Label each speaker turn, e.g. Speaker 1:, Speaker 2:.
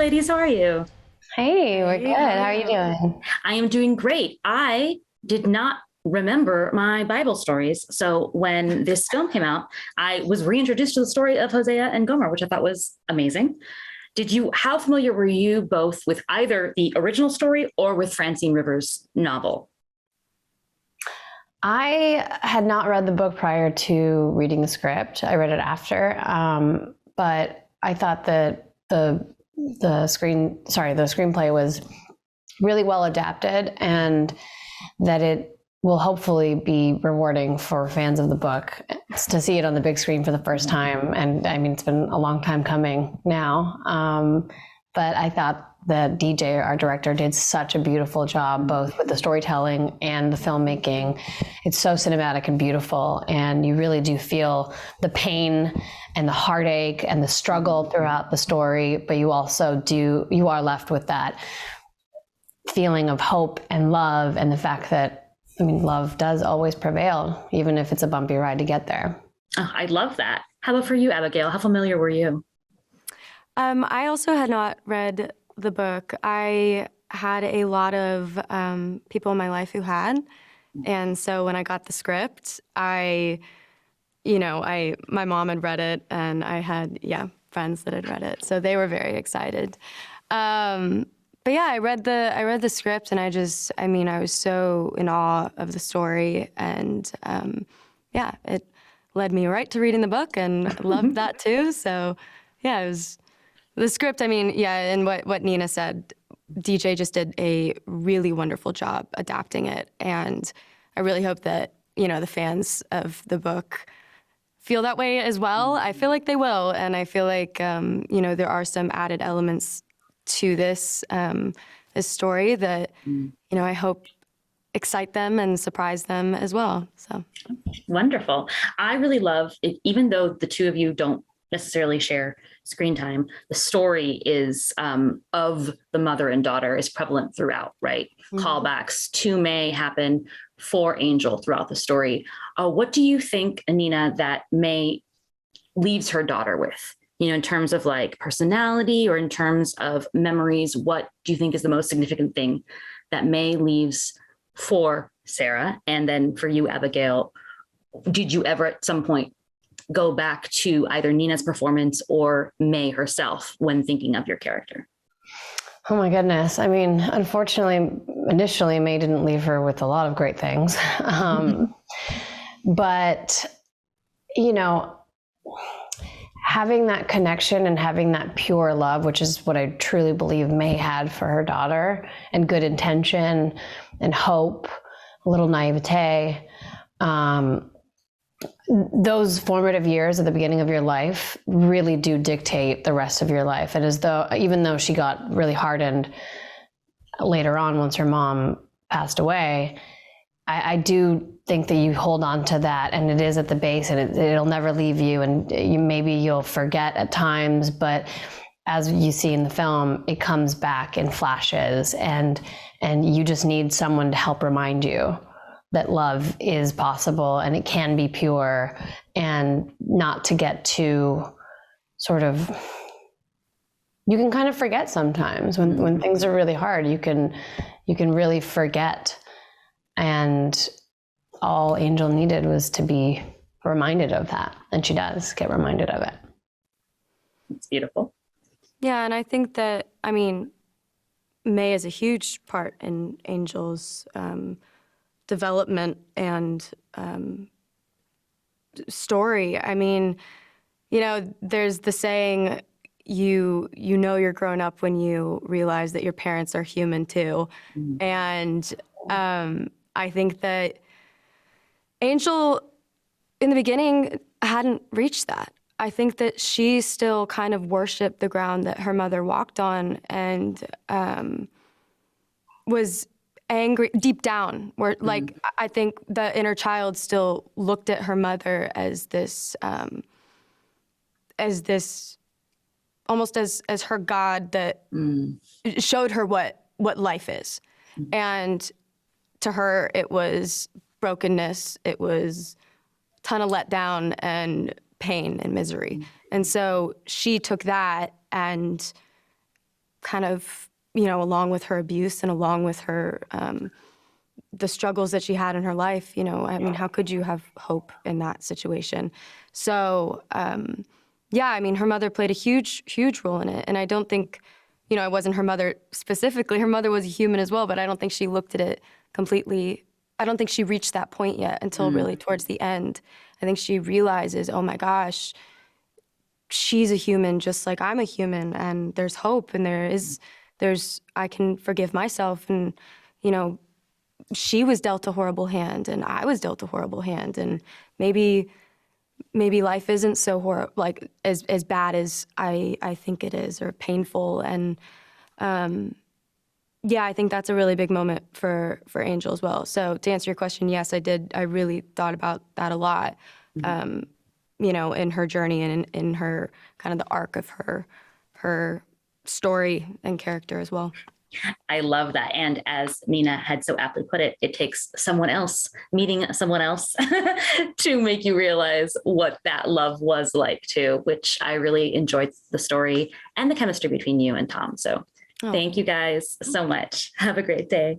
Speaker 1: ladies. How are you?
Speaker 2: Hey, we're good.
Speaker 3: Hey, how are
Speaker 2: How are you
Speaker 3: you?
Speaker 2: doing?
Speaker 1: I am doing great. I did not remember my Bible stories. So when this film came out, I was reintroduced to the story of Hosea and Gomer, which I thought was amazing. How familiar were you both with either the original story or with Francine Rivers' novel?
Speaker 2: I had not read the book prior to reading the script. I read it after, but I thought that the screenplay was really well adapted, and that it will hopefully be rewarding for fans of the book to see it on the big screen for the first time. And I mean, it's been a long time coming now. But I thought that DJ, our director, did such a beautiful job, both with the storytelling and the filmmaking. It's so cinematic and beautiful, and you really do feel the pain and the heartache and the struggle throughout the story, but you are left with that feeling of hope and love, and the fact that, I mean, love does always prevail, even if it's a bumpy ride to get there.
Speaker 1: Oh, I love that. How about for you, Abigail? How familiar were you?
Speaker 3: I also had not read the book. I had a lot of people in my life who had, and so when I got the script, my mom had read it, and I had friends that had read it, so they were very excited. But yeah, I read the script, and I was so in awe of the story, and it led me right to reading the book, and loved that too. So yeah, it was the script. And what Nina said, DJ just did a really wonderful job adapting it, and I really hope that the fans of the book feel that way as well. I feel like they will, and I feel like there are some added elements to this story that I hope excite them and surprise them as well. So
Speaker 1: Wonderful. I really love it, even though the two of you don't necessarily share screen time, the story is of the mother and daughter is prevalent throughout, right? Mm-hmm. Callbacks to May happen for Angel throughout the story. What do you think, Anina, that May leaves her daughter with? In terms of like personality or in terms of memories, what do you think is the most significant thing that May leaves for Sarah? And then for you, Abigail, did you ever at some point go back to either Nina's performance or May herself when thinking of your character?
Speaker 2: Oh my goodness. I mean, unfortunately, initially, May didn't leave her with a lot of great things. But, having that connection and having that pure love, which is what I truly believe May had for her daughter, and good intention and hope, a little naivete, those formative years at the beginning of your life really do dictate the rest of your life. And even though she got really hardened later on once her mom passed away, I do think that you hold on to that, and it is at the base, and it'll never leave you. And maybe you'll forget at times, but as you see in the film, it comes back in flashes, and you just need someone to help remind you that love is possible and it can be pure, and not to get too sort of, you can kind of forget sometimes when things are really hard, you can really forget. And all Angel needed was to be reminded of that. And she does get reminded of it.
Speaker 1: It's beautiful.
Speaker 3: Yeah, and I think that, May is a huge part in Angel's development and story. There's the saying, you know you're grown up when you realize that your parents are human too. Mm-hmm. And I think that Angel, in the beginning, hadn't reached that. I think that she still kind of worshipped the ground that her mother walked on, and was angry deep down. Where, like, I think the inner child still looked at her mother as this almost as her God that showed her what life is. And to her, it was brokenness, it was a ton of letdown and pain and misery. And so she took that and kind of, you know, along with her abuse and along with her, the struggles that she had in her life, you know, I mean, how could you have hope in that situation? So, yeah, I mean, her mother played a huge, huge role in it. And I don't think, you know, it wasn't her mother specifically. Her mother was a human as well, but I don't think she looked at it completely. I don't think she reached that point yet until really towards the end. I think she realizes, oh my gosh, she's a human just like I'm a human, and there's hope, and I can forgive myself. And, you know, she was dealt a horrible hand and I was dealt a horrible hand, and maybe life isn't so like as bad as I think it is, or painful. And yeah, I think that's a really big moment for Angel as well. So to answer your question, yes, I did. I really thought about that a lot, you know, in her journey and in her kind of the arc of her story and character as well.
Speaker 1: I love that. And as Nina had so aptly put it, it takes someone else, meeting someone else to make you realize what that love was like too, which I really enjoyed the story and the chemistry between you and Tom. So thank you guys so much. Have a great day.